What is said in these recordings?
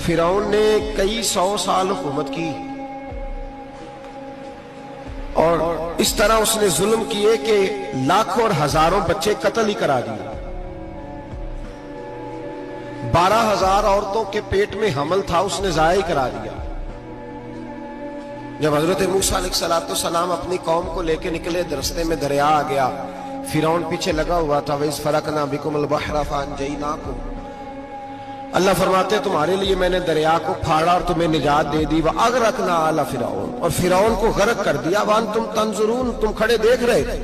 فرعون نے کئی 100 سال حکومت کی اور اس طرح اس نے ظلم کیے کہ لاکھوں اور ہزاروں بچے قتل ہی کرا دیے. 12,000 عورتوں کے پیٹ میں حمل تھا اس نے ضائع کرا دیا. جب حضرت موسیٰ علیہ السلام اپنی قوم کو لے کے نکلے رستے میں دریا آ گیا, فرعون پیچھے لگا ہوا تھا. وَإِذْ فَرَقْنَا بِكُمُ الْبَحْرَ فَأَنْجَيْنَاكُمْ, اللہ فرماتے تمہارے لیے میں نے دریا کو پھاڑا اور تمہیں نجات دے دی. وَأَغْرَقْنَا آلَ فِرْعَوْنَ, اور فرعون کو غرق کر دیا. وَأَنْتُمْ تَنْظُرُونَ, تم کھڑے دیکھ رہے تھے.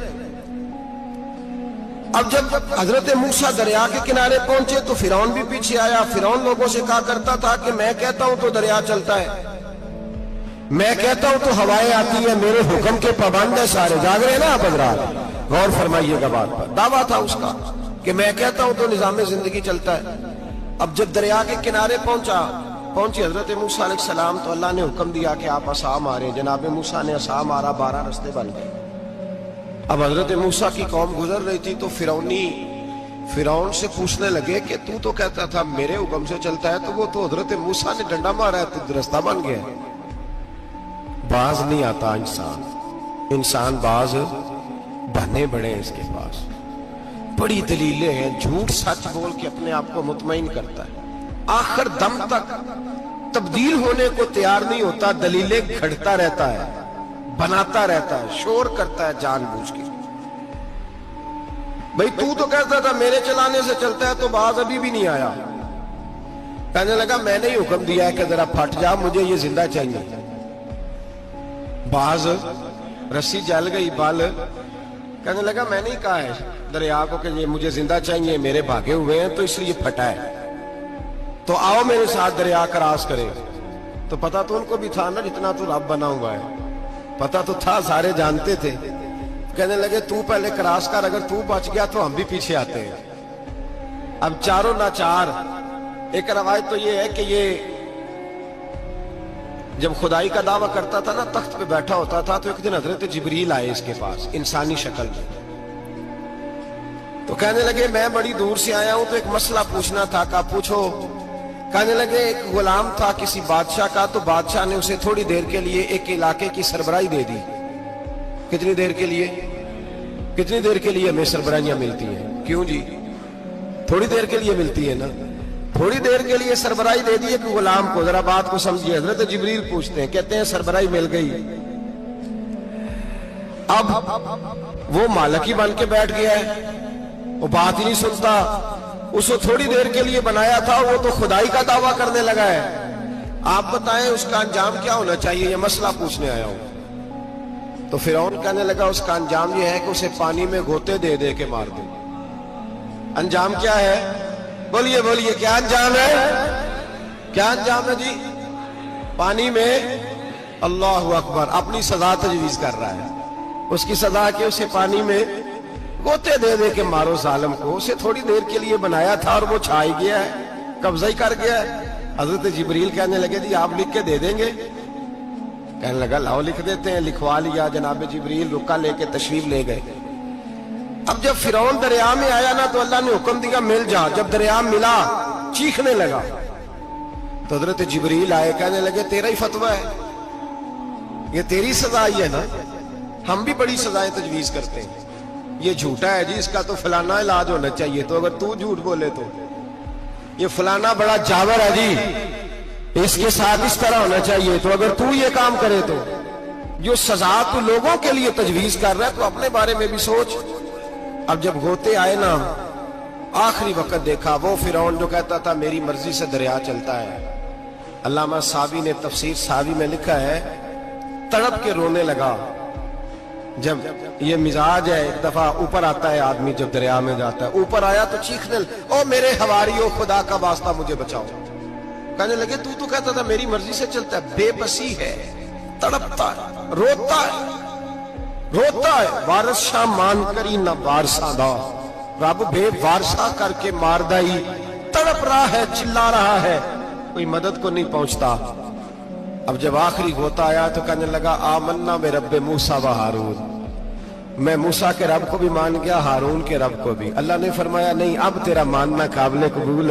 اب جب حضرت موسیٰ دریا کے کنارے پہنچے تو فرعون بھی پیچھے آیا. فرعون لوگوں سے کہا کرتا تھا کہ میں کہتا ہوں تو دریا چلتا ہے, میں کہتا ہوں تو ہوائیں آتی ہیں, میرے حکم کے پابند ہیں سارے. جاگ رہے ہیں نا آپ حضرات, غور فرمائیے گا بات پر. دعویٰ تھا اس کا کہ میں کہتا ہوں تو نظام زندگی چلتا ہے. اب جب دریا کے کنارے پہنچی حضرت موسیٰ علیہ السلام تو اللہ نے حکم دیا کہ آپ عصا ماریں. جناب موسیٰ نے عصا مارا, 12 رستے بن گئے. اب حضرت موسیٰ کی قوم گزر رہی تھی تو فرعون سے پوچھنے لگے کہ تو کہتا تھا میرے حکم سے چلتا ہے, تو وہ تو حضرت موسیٰ نے ڈنڈا مارا ہے تو رستہ بن گیا. باز نہیں آتا انسان باز بہنے بڑے ہیں اس کے پاس, بڑی دلیلیں ہیں. جھوٹ سچ بول کے اپنے آپ کو مطمئن کرتا ہے, آخر دم تک تبدیل ہونے کو تیار نہیں ہوتا. دلیلیں گھڑتا رہتا ہے, بناتا رہتا ہے, شور کرتا ہے جان بوجھ کے. بھئی تو کہتا تھا میرے چلانے سے چلتا ہے, تو باز ابھی بھی نہیں آیا. کہنے لگا میں نے ہی حکم دیا ہے کہ ذرا پھٹ جا, مجھے یہ زندہ چاہیے. باز رسی جل گئی, بال کہنے لگا میں نے ہی کہا ہے دریا کو کہ یہ مجھے زندہ چاہیے, میرے بھاگے ہوئے ہیں تو اس لیے پھٹا ہے, تو آؤ میرے ساتھ دریا کراس کرے. تو پتا تو ان کو بھی تھا نا جتنا تو رب بنا ہوا ہے, پتا تو تھا, سارے جانتے تھے. کہنے لگے تو پہلے کراس کر, اگر تو بچ گیا تو ہم بھی پیچھے آتے ہیں. اب چاروں ناچار. ایک روایت تو یہ ہے کہ یہ جب خدائی کا دعویٰ کرتا تھا نا, تخت پہ بیٹھا ہوتا تھا, تو ایک دن حضرت جبریل آئے اس کے پاس انسانی شکل میں. تو کہنے لگے میں بڑی دور سے آیا ہوں تو ایک مسئلہ پوچھنا تھا. کہا پوچھو. کہنے لگے ایک غلام تھا کسی بادشاہ کا, تو بادشاہ نے اسے تھوڑی دیر کے لیے ایک علاقے کی سربراہی دے دی. کتنی دیر کے لیے ہمیں سربراہیاں ملتی ہیں؟ کیوں جی, تھوڑی دیر کے لیے ملتی ہے نا. تھوڑی دیر کے لیے سربراہی دے دی ایک غلام کو. ذرا بات کو سمجھیے. حضرت جبریل پوچھتے ہیں, کہتے ہیں سربراہی مل گئی. اب وہ مالک ہی بن کے بیٹھ گیا ہے, وہ بات ہی نہیں سنتا. اس کو تھوڑی دیر کے لیے بنایا تھا, وہ تو خدائی کا دعویٰ کرنے لگا ہے. آپ بتائیں اس کا انجام کیا ہونا چاہیے, یہ مسئلہ پوچھنے آیا ہوں. تو فرعون کہنے لگا اس کا انجام یہ ہے کہ اسے پانی میں غوطے دے دے کے مار دے. انجام کیا ہے؟ بولیے کیا انجام ہے؟ کیا انجام ہے جی؟ پانی میں. اللہ اکبر, اپنی سزا تجویز کر رہا ہے. اس کی سزا کہ اسے پانی میں غوطے دے دے کے مارو ظالم کو. اسے تھوڑی دیر کے لیے بنایا تھا اور وہ چھائی گیا ہے, قبضہ ہی کر گیا ہے. حضرت جبریل کہنے لگے جی آپ لکھ کے دے دیں گے؟ کہنے لگا لاؤ لکھ دیتے ہیں. لکھوا لیا. جناب جبریل رکا لے کے تشریف لے گئے. اب جب فرعون دریا میں آیا نا تو اللہ نے حکم دیا مل جا. جب دریا ملا چیخنے لگا تو حضرت جبریل آئے, کہنے لگے تیرا ہی فتویٰ ہے, یہ تیری سزا ہی ہے نا. ہم بھی بڑی سزائیں تجویز کرتے ہیں. یہ جھوٹا ہے جی, اس کا تو فلانا علاج ہونا چاہیے, تو اگر تو جھوٹ بولے تو یہ فلانا بڑا جاور ہے جی, اس کے ساتھ اس طرح ہونا چاہیے, تو اگر تو یہ کام کرے تو جو سزا تو لوگوں کے لیے تجویز کر رہا ہے تو اپنے بارے میں بھی سوچ. اب جب غوطے آئے نا, آخری وقت دیکھا وہ فرعون جو کہتا تھا میری مرضی سے دریا چلتا ہے. علامہ ساوی نے تفسیر ساوی میں لکھا ہے تڑپ کے رونے لگا. جب یہ مزاج ہے, ایک دفعہ اوپر آتا ہے آدمی جب دریا میں جاتا ہے, اوپر آیا تو چیخنے او میرے حواریو خدا کا واسطہ مجھے بچاؤ. کہنے لگے تو کہتا تھا میری مرضی سے چلتا ہے. بے بسی ہے, تڑپتا ہے, روتا ہے. وارث شاہ مان کری نہ وارثہ دا, رب بے وارثہ کر کے مار دائی. تڑپ رہا ہے, چلا رہا ہے, کوئی مدد کو نہیں پہنچتا. اب جب آخری غوطہ آیا تو کہنے لگا آمنا برب موسیٰ و ہارون, میں موسیٰ کے رب کو بھی مان گیا, ہارون کے رب کو بھی. اللہ نے فرمایا نہیں, اب تیرا ماننا قابل قبول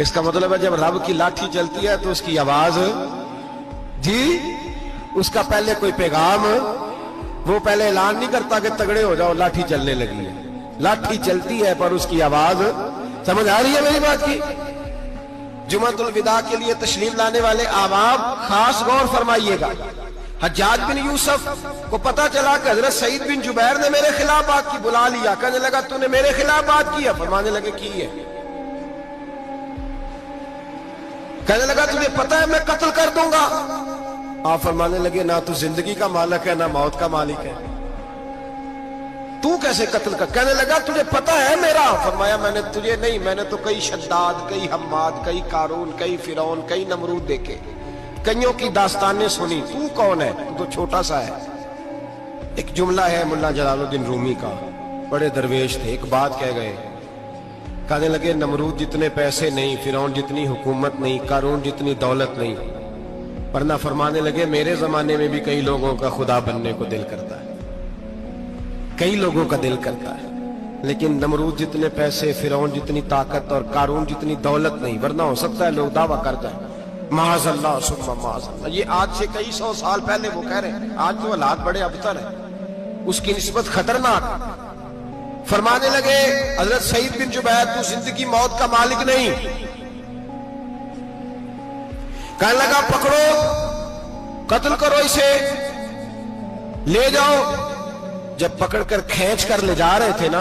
اس کا مطلب ہے جب رب کی لاٹھی چلتی ہے تو اس کی آواز جی اس کا پہلے کوئی پیغام وہ پہلے اعلان نہیں کرتا کہ تگڑے ہو جاؤ لاٹھی چلنے لگی ہے. لاٹھی چلتی ہے پر اس کی آواز سمجھ آ رہی ہے میری بات کی. جمعۃ الوداع کے لیے تشریف لانے والے عوام خاص غور فرمائیے گا. حجاج بن یوسف کو پتا چلا کہ حضرت سعید بن جبیر نے میرے خلاف بات کی. بلا لیا, کہنے لگا تو نے میرے خلاف بات کی ہے؟ فرمانے لگے کی ہے. کہنے لگا تجھے پتا ہے میں قتل کر دوں گا. آپ فرمانے لگے نہ تو زندگی کا مالک ہے نہ موت کا مالک ہے, تو کیسے قتل کر؟ کہنے لگا تجھے پتا ہے میرا. فرمایا میں نے تجھے نہیں, میں نے تو کئی شداد, کئی حماد, کئی قارون, کئی فرعون, کئی نمرود دیکھے, کئیوں کی داستانیں سنی. تو کون ہے؟ تو چھوٹا سا ہے. ایک جملہ ہے ملا جلال الدین رومی کا, بڑے درویش تھے, ایک بات کہہ گئے. کہنے لگے نمرود جتنے پیسے نہیں, فرعون جتنی حکومت نہیں, قارون جتنی دولت نہیں, ورنہ فرمانے لگے میرے زمانے میں بھی کئی لوگوں کا خدا بننے کو دل کرتا ہے, کئی لوگوں کا دل کرتا ہے, لیکن نمرود جتنے پیسے, فرعون جتنی طاقت اور قارون جتنی دولت نہیں, ورنہ ہو سکتا ہے لوگ دعویٰ کر جائیں معاذ اللہ ثم معاذ اللہ. یہ آج سے کئی سو سال پہلے وہ کہہ رہے ہیں, آج تو حالات بڑے ابتر ہیں, اس کی نسبت خطرناک. فرمانے لگے حضرت سعید بن جبیر تو زندگی موت کا مالک نہیں. کہنے لگا پکڑو, قتل کرو اسے, لے جاؤ. جب پکڑ کر کھینچ کر لے جا رہے تھے نا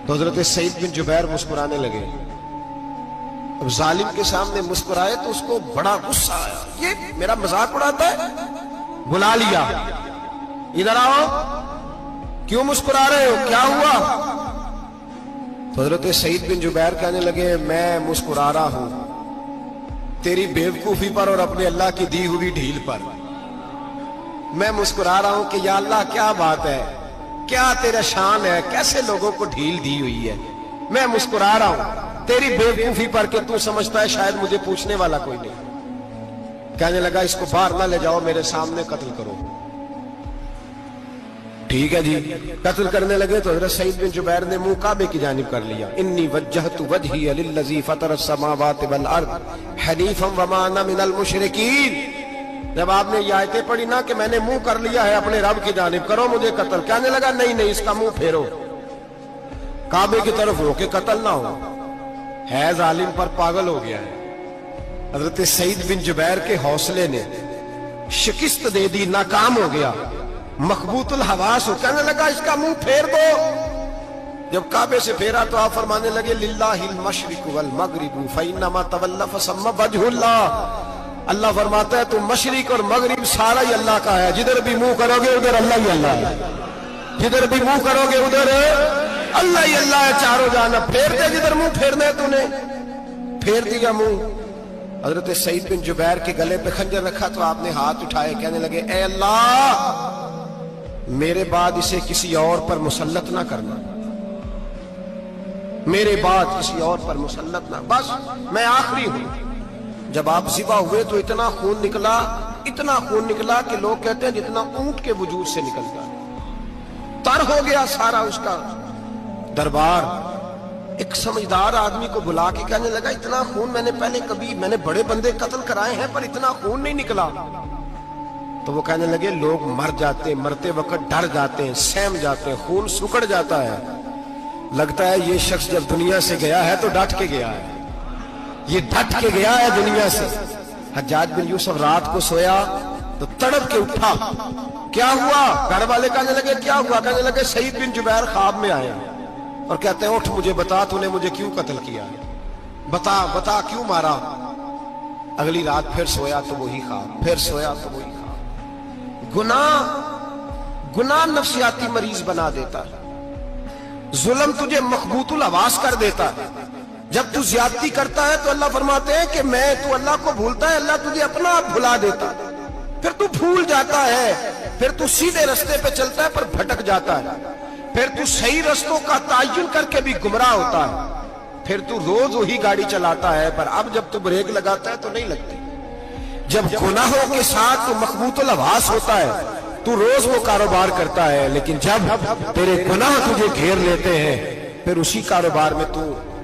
تو حضرت سعید بن جبیر مسکرانے لگے. اب ظالم کے سامنے مسکرائے تو اس کو بڑا غصہ آیا, یہ میرا مذاق اڑاتا ہے. بلا لیا, ادھر آؤ, کیوں مسکرا رہے ہو, کیا ہوا؟ تو حضرت سعید بن جبیر کہنے لگے میں مسکرا رہا ہوں تیری بیوقوفی پر اور اپنے اللہ کی دی ہوئی ڈھیل پر. میں مسکرا رہا ہوں کہ یا اللہ کیا بات ہے, کیا تیرا شان ہے, کیسے لوگوں کو ڈھیل دی ہوئی ہے. میں مسکرا رہا ہوں تیری بیوقوفی پر کہ تو سمجھتا ہے شاید مجھے پوچھنے والا کوئی نہیں. کہنے لگا اس کو باہر نہ لے جاؤ, میرے سامنے قتل کرو. ٹھیک ہے جی, قتل کرنے لگے تو حضرت سعید بن جبیر نے منہ کعبے کی جانب کر لیا. انی وجہت وجہی للذی فطر السماوات والارض حنیفا وما انا من المشرکین. جب آپ نے یہ آیتیں پڑھی نا کہ میں نے منہ کر لیا ہے اپنے رب کی جانب, کرو مجھے قتل. کہنے لگا نہیں نہیں, اس کا منہ پھیرو, کعبے کی طرف ہو کے قتل نہ ہو. ہے ظالم پر پاگل ہو گیا ہے. حضرت سعید بن جبیر کے حوصلے نے شکست دے دی, ناکام ہو گیا, مخبوط الحواس ہو. کہنے لگا اس کا منہ پھیر دو. جب کعبے سے پھیرا تو آپ فرمانے لگے للہ المشرق والمغرب فانما تولى فثم وجه اللہ. اللہ فرماتا ہے تم مشرق اور مغرب سارا ہی اللہ کا ہے, جدھر بھی منہ کرو گے ادھر اللہ ہی اللہ ہے, جدھر بھی منہ کرو گے ادھر اللہ ہی اللہ ہے چاروں جانب. پھیر دے جدھر منہ پھیرنا ہے, تو نے پھیر دیا منہ. حضرت سعید بن جبیر کے گلے پہ خنجر رکھا تو آپ نے ہاتھ اٹھائے, کہنے لگے اے اللہ میرے بعد اسے کسی اور پر مسلط نہ کرنا, میرے بعد کسی اور پر مسلط نہ, بس میں آخری ہوں. جب آپ ذبح ہوئے تو اتنا خون نکلا کہ لوگ کہتے ہیں جتنا اونٹ کے وجود سے نکلتا ہے. تر ہو گیا سارا اس کا دربار. ایک سمجھدار آدمی کو بلا کے کہنے لگا اتنا خون میں نے بڑے بندے قتل کرائے ہیں پر اتنا خون نہیں نکلا. تو وہ کہنے لگے لوگ مر جاتے, مرتے وقت ڈر جاتے ہیں, سہم جاتے ہیں, خون سکڑ جاتا ہے. لگتا ہے یہ شخص جب دنیا سے گیا ہے تو ڈٹ کے گیا ہے, یہ ڈٹ کے گیا ہے دنیا سے. حجاج بن یوسف رات کو سویا تو تڑپ کے اٹھا, کیا ہوا؟ گھر والے کہنے لگے کیا ہوا؟ کہنے لگے سعید بن جبیر خواب میں آیا اور کہتے ہیں اٹھ مجھے بتا تو نے مجھے کیوں قتل کیا, بتا کیوں مارا. اگلی رات پھر سویا تو وہی خواب, پھر سویا تو وہی خواب. گناہ نفسیاتی مریض بنا دیتا ہے, ظلم تجھے مخبوط الحواس کر دیتا ہے. جب تو زیادتی کرتا ہے تو اللہ فرماتے ہیں کہ تو اللہ کو بھولتا ہے, اللہ تجھے اپنا آپ بھلا دیتا ہے. پھر تو بھول جاتا ہے, پھر تو سیدھے رستے پہ چلتا ہے پر بھٹک جاتا ہے, پھر تو صحیح رستوں کا تعین کر کے بھی گمراہ ہوتا ہے, پھر تو روز وہی گاڑی چلاتا ہے پر اب جب تو بریک لگاتا ہے تو نہیں لگتی. جب گناہوں کے ساتھ تو مخبوط الحواس ہوتا ہے تو روز وہ کاروبار کرتا ہے, لیکن جب تیرے گناہ تجھے گھیر لیتے ہیں پھر اسی کاروبار میں تو